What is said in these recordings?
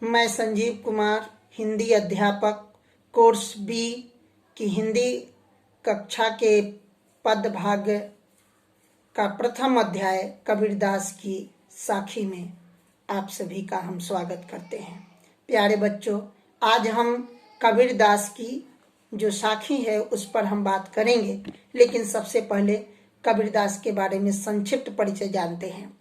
मैं संजीव कुमार, हिंदी अध्यापक, course B की हिंदी कक्षा के पदभाग का प्रथम अध्याय कबीरदास की साखी में आप सभी का हम स्वागत करते हैं। प्यारे बच्चों, आज हम कबीरदास की जो साखी है उस पर हम बात करेंगे, लेकिन सबसे पहले कबीरदास के बारे में संक्षिप्त परिचय जानते हैं।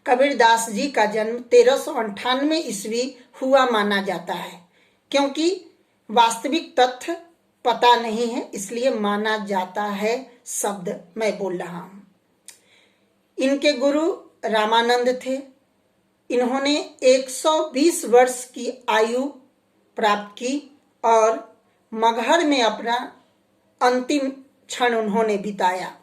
कबीरदास जी का जन्म 1398 ईस्वी हुआ माना जाता है। क्योंकि वास्तविक तथ्य पता नहीं है, इसलिए माना जाता है शब्द मैं बोल रहा हूं। इनके गुरु रामानंद थे। इन्होंने 120 वर्ष की आयु प्राप्त की और मगहर में अपना अंतिम क्षण उन्होंने बिताया।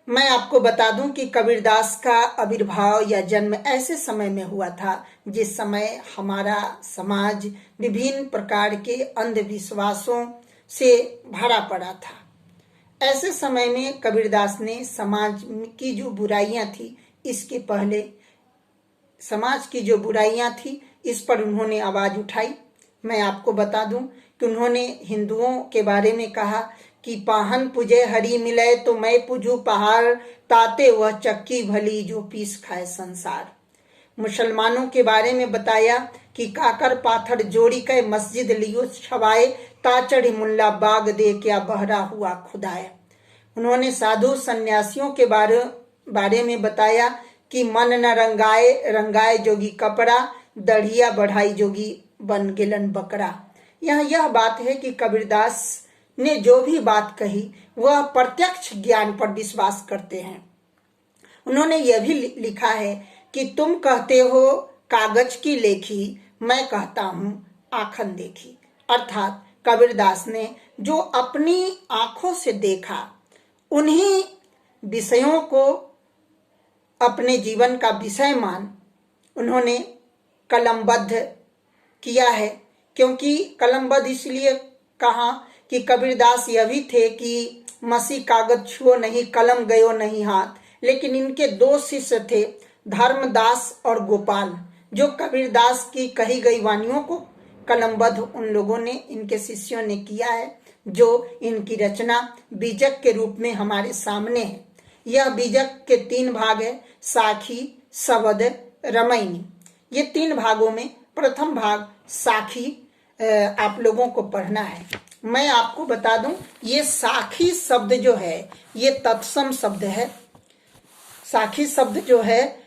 मैं आपको बता दूं कि कबीरदास का आविर्भाव या जन्म ऐसे समय में हुआ था जिस समय हमारा समाज विभिन्न प्रकार के अंधविश्वासों से भरा पड़ा था। ऐसे समय में कबीरदास ने समाज की जो बुराइयां थी, इसके पहले समाज की जो बुराइयां थी इस पर उन्होंने आवाज उठाई। मैं आपको बता दूं कि उन्होंने हिंदुओं के बारे में कहा कि पाहन पुजे हरि मिले तो मैं पुजू पहाड़, ताते वह चक्की भली जो पीस खाए संसार। मुसलमानों के बारे में बताया कि काकर पाथर जोड़ी के मस्जिद लियो छवाए, ताचढ़ी मुल्ला बाग दे क्या बहरा हुआ खुदाए। उन्होंने साधु सन्यासियों के बारे में बताया कि मन न रंगाए रंगाए जोगी कपड़ा, दढ़िया बढ़ाई जोगी बन गिलन बकरा। यह बात है कि कबीरदास ने जो भी बात कही वह प्रत्यक्ष ज्ञान पर विश्वास करते हैं। उन्होंने यह भी लिखा है कि तुम कहते हो कागज की लेखी, मैं कहता हूं आखन देखी। अर्थात कबीरदास ने जो अपनी आंखों से देखा उन्हीं विषयों को अपने जीवन का विषय मान उन्होंने कलमबद्ध किया है। क्योंकि कलमबद्ध इसलिए कहा कि कबीरदास यह भी थे कि मसी कागज छुओ नहीं, कलम गयो नहीं हाथ। लेकिन इनके दो शिष्य थे, धर्मदास और गोपाल, जो कबीरदास की कही गई वाणियों को कलमबद्ध उन लोगों ने, इनके शिष्यों ने किया है, जो इनकी रचना बीजक के रूप में हमारे सामने है। यह बीजक के 3 भाग है, साखी, शबद, रमैनी। ये 3 भागों में प्रथम भाग साखी आप लोगों को पढ़ना है। मैं आपको बता दूं, ये साखी शब्द जो है ये तत्सम शब्द है। साखी शब्द जो है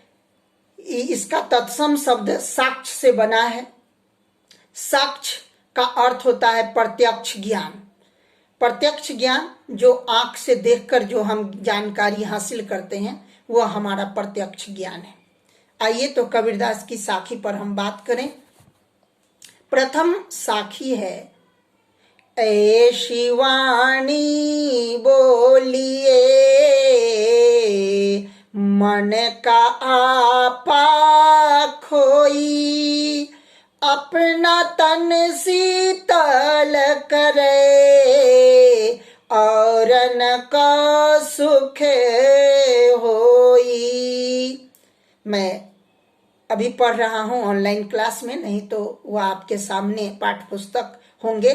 इसका तत्सम शब्द साक्ष से बना है। साक्ष का अर्थ होता है प्रत्यक्ष ज्ञान। प्रत्यक्ष ज्ञान जो आंख से देखकर जो हम जानकारी हासिल करते हैं वह हमारा प्रत्यक्ष ज्ञान है। आइए तो कबीरदास की साखी पर हम बात करें। प्रथम साखी है, ऐसी वाणी बोलिए मन का आपा खोई, अपना तन शीतल करे और न का सुख होई। मैं अभी पढ़ रहा हूँ ऑनलाइन क्लास में, नहीं तो वह आपके सामने पाठ्य पुस्तक होंगे,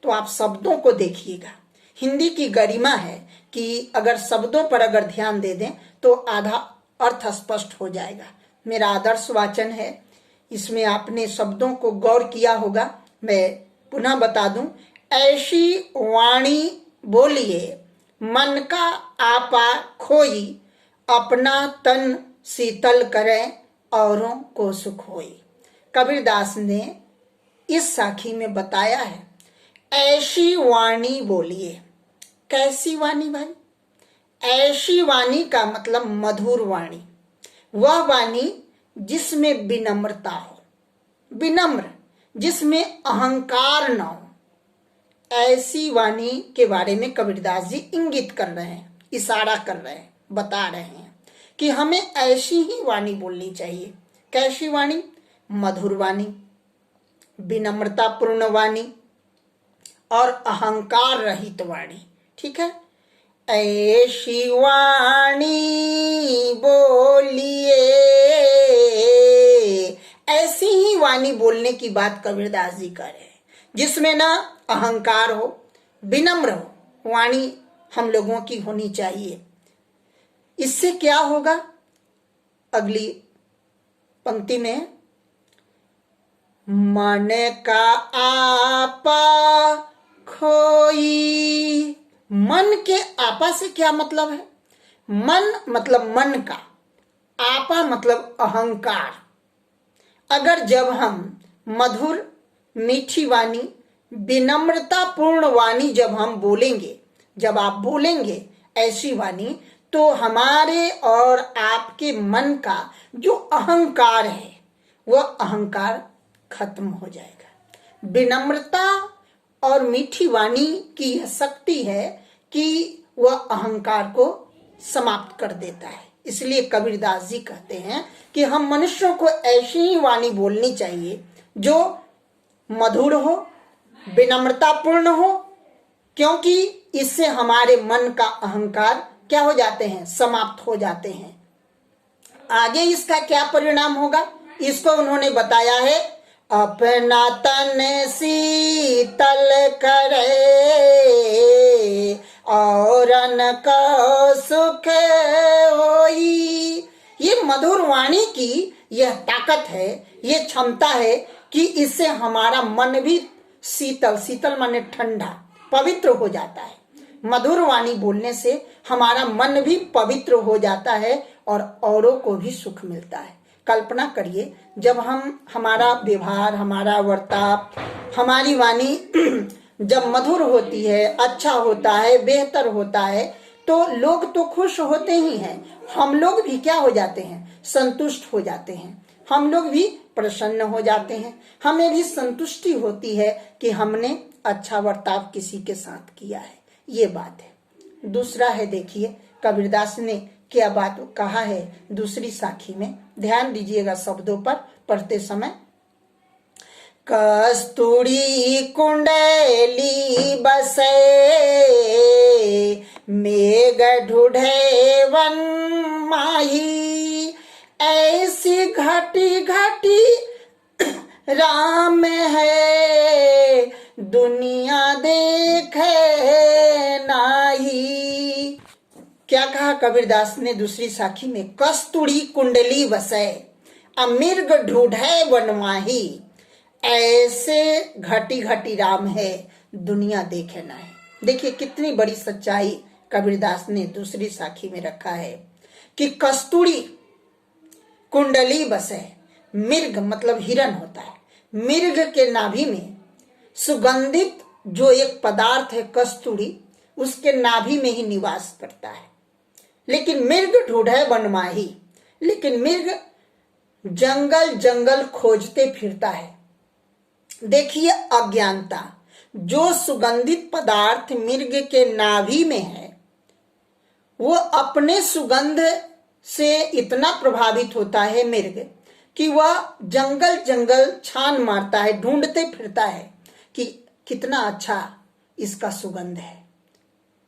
तो आप शब्दों को देखिएगा। हिंदी की गरिमा है कि अगर शब्दों पर अगर ध्यान दे दें तो आधा अर्थ स्पष्ट हो जाएगा। मेरा आदर्श वाचन है, इसमें आपने शब्दों को गौर किया होगा। मैं पुनः बता दूं, ऐसी वाणी बोलिए मन का आपा खोई, अपना तन शीतल करें औरों को सुख होई। कबीरदास ने इस साखी में बताया है, ऐसी वाणी बोलिए। कैसी वाणी भाई? ऐसी वाणी का मतलब मधुर वाणी, वह वाणी जिसमें विनम्रता हो, विनम्र, जिसमें अहंकार न हो। ऐसी वाणी के बारे में कबीरदास जी इंगित कर रहे हैं, इशारा कर रहे हैं, बता रहे हैं कि हमें ऐसी ही वाणी बोलनी चाहिए। कैसी वाणी? मधुर वाणी, विनम्रतापूर्ण वाणी और अहंकार रहित वाणी। ठीक है, ऐसी वाणी बोलिए। वाणी बोलने की बात कबीरदास जी कर रहे हैं, जिसमें ना अहंकार हो, विनम्र हो वाणी हम लोगों की होनी चाहिए। इससे क्या होगा, अगली पंक्ति में, मन का आपा खोई। मन के आपा से क्या मतलब है? मन मतलब मन का, आपा मतलब अहंकार। अगर जब हम मधुर मीठी वाणी, विनम्रतापूर्ण वाणी जब हम बोलेंगे, जब आप बोलेंगे ऐसी वाणी, तो हमारे और आपके मन का जो अहंकार है वह अहंकार खत्म हो जाएगा। विनम्रता और मीठी वाणी की यह शक्ति है कि वह अहंकार को समाप्त कर देता है। इसलिए कबीरदास जी कहते हैं कि हम मनुष्यों को ऐसी ही वाणी बोलनी चाहिए जो मधुर हो, विनम्रतापूर्ण हो, क्योंकि इससे हमारे मन का अहंकार क्या हो जाते हैं, समाप्त हो जाते हैं। आगे इसका क्या परिणाम होगा, इसको उन्होंने बताया है, अपना तन शीतल करे औरन का सुख होई। ये मधुर वाणी की यह ताकत है, ये क्षमता है कि इससे हमारा मन भी शीतल, शीतल माने ठंडा, पवित्र हो जाता है। मधुर वाणी बोलने से हमारा मन भी पवित्र हो जाता है और औरों को भी सुख मिलता है। कल्पना करिए, जब हम हमारा व्यवहार, हमारा वर्ताव, हमारी वाणी जब मधुर होती है, अच्छा होता है, बेहतर होता है, तो लोग तो खुश होते ही हैं, हम लोग भी क्या हो जाते हैं, संतुष्ट हो जाते हैं, हम लोग भी प्रसन्न हो जाते हैं, हमें भी संतुष्टि होती है कि हमने अच्छा वर्ताव किसी के साथ किया है। ये बात है। दूसरा है, देखिए कबीरदास ने क्या बात कहा है दूसरी साखी में, ध्यान दीजिएगा शब्दों पर पढ़ते समय। कस्तूरी कुंडली बसे मेघ ढूढ़े वन माही, ऐसी घटी घटी राम है दुनिया देखे नाही। क्या कहा कबीरदास ने दूसरी साखी में, कस्तूरी कुंडली बसे अमिर्ग ढूढ़े वनमाही, ऐसे घटी घटी राम है दुनिया देखे नाही। देखिए कितनी बड़ी सच्चाई कबीरदास ने दूसरी साखी में रखा है कि कस्तूरी कुंडली बसे, मिर्ग मतलब हिरण होता है, मिर्ग के नाभि में सुगंधित जो एक पदार्थ है कस्तूरी, उसके नाभि में ही निवास करता है। लेकिन मिर्ग ढूढ़े वनमाही, लेकिन मिर्ग जंगल जंगल खोजते फिरता है। देखिए अज्ञानता, जो सुगंधित पदार्थ मिर्ग के नाभि में है वो अपने सुगंध से इतना प्रभावित होता है मिर्ग कि वह जंगल जंगल छान मारता है, ढूंढते फिरता है कि कितना अच्छा इसका सुगंध है,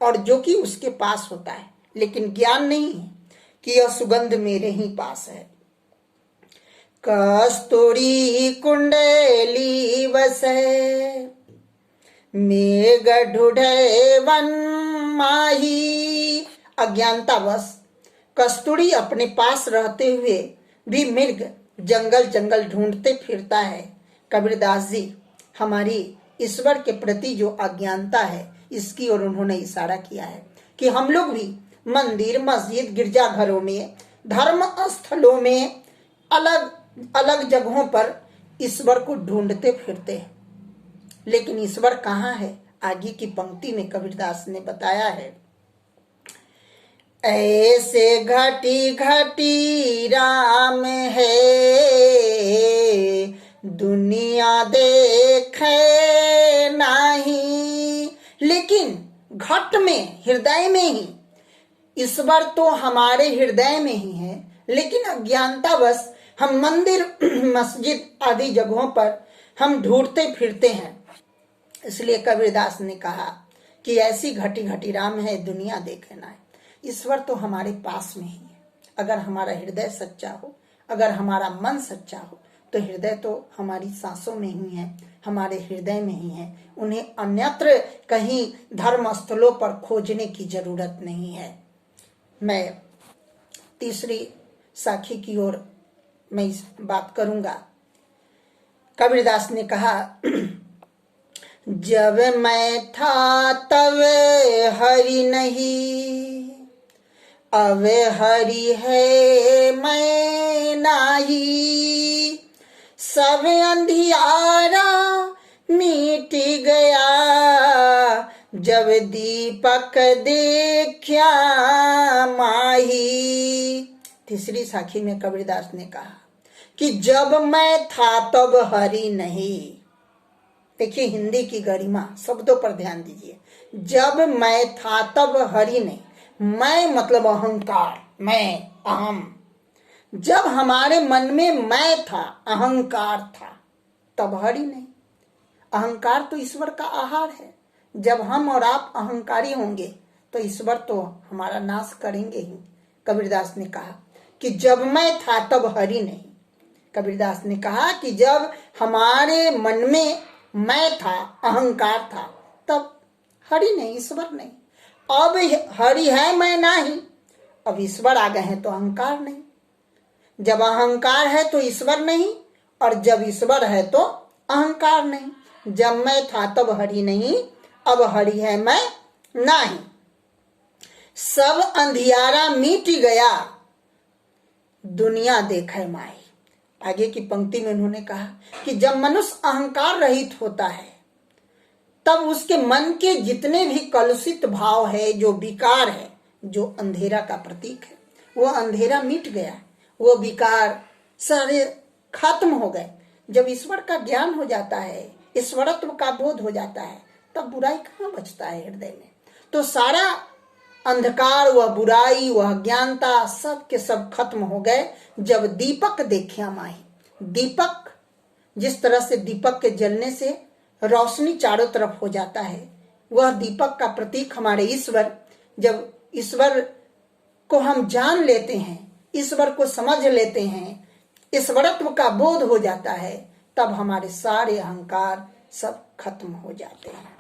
और जो कि उसके पास होता है, लेकिन ज्ञान नहीं है कि यह सुगंध मेरे ही पास है। कस्तूरी कुंडली बसे मेघ ढूढ़े वन माही। अज्ञानतावश कस्तूरी अपने पास रहते हुए भी मिर्ग जंगल जंगल ढूंढते फिरता है। कबीरदास जी हमारी ईश्वर के प्रति जो अज्ञानता है इसकी ओर उन्होंने इशारा किया है कि हम लोग भी मंदिर, मस्जिद, गिरजाघरों में, धर्म स्थलों में, अलग अलग जगहों पर ईश्वर को ढूंढते फिरते हैं, लेकिन ईश्वर कहाँ है? आगे की पंक्ति में कबीरदास ने बताया है, ऐसे घटी घटी राम है दुनिया देखे नहीं। लेकिन घट में, हृदय में ही, ईश्वर तो हमारे हृदय में ही है, लेकिन अज्ञानतावश हम मंदिर, मस्जिद आदि जगहों पर हम ढूंढते फिरते हैं। इसलिए कबीरदास ने कहा कि ऐसी घटी घटी राम है दुनिया देखे ना। ईश्वर तो हमारे पास में ही है। अगर हमारा हृदय सच्चा हो, अगर हमारा मन सच्चा हो, तो हृदय तो हमारी सांसों में ही है, हमारे हृदय में ही है। उन्हें अन्यत्र कहीं धर्म स्थलों पर खोजने की जरूरत नहीं है। मैं तीसरी साखी की ओर मैं इस बात करूंगा। कबीरदास ने कहा, जब मैं था तब हरि नहीं, अब हरि है मैं नाही, सब अंधियारा मिट गया, जब दीपक देखा माही। तीसरी साखी में कबीरदास ने कहा कि जब मैं था तब हरि नहीं। देखिए हिंदी की गरिमा, शब्दों पर ध्यान दीजिए। जब मैं था तब हरि नहीं, मैं मतलब अहंकार, मैं, अहम। जब हमारे मन में मैं था, अहंकार था, तब हरि नहीं। अहंकार तो ईश्वर का आहार है। जब हम और आप अहंकारी होंगे तो ईश्वर तो हमारा नाश करेंगे ही। कबीरदास ने कहा कि जब मैं था तब हरि नहीं। कबीरदास ने कहा कि जब हमारे मन में मैं था, अहंकार था, तब हरि नहीं, ईश्वर नहीं। अब हरि है मैं नहीं, अब ईश्वर आ गए हैं तो अहंकार नहीं। जब अहंकार है तो ईश्वर नहीं, और जब ईश्वर है तो अहंकार नहीं। जब मैं था तब हरि नहीं, अब हरि है मैं नहीं, सब अंधियारा मिट गया, दुनिया देखे माई। आगे की पंक्ति में उन्होंने कहा कि जब मनुष्य अहंकार रहित होता है तब उसके मन के जितने भी कलुषित भाव है, जो विकार है, जो अंधेरा का प्रतीक है, वो अंधेरा मिट गया, वो विकार सारे खत्म हो गए। जब ईश्वर का ज्ञान हो जाता है, ईश्वरत्व का बोध हो जाता है, तब बुराई कहाँ बचता है हृदय में। तो सारा अंधकार, वह बुराई, वह ज्ञानता, सब के सब खत्म हो गए जब दीपक देखा माही। दीपक, जिस तरह से दीपक के जलने से रोशनी चारों तरफ हो जाता है, वह दीपक का प्रतीक हमारे ईश्वर। जब ईश्वर को हम जान लेते हैं, ईश्वर को समझ लेते हैं, ईश्वरत्व का बोध हो जाता है, तब हमारे सारे अहंकार सब खत्म हो जाते हैं।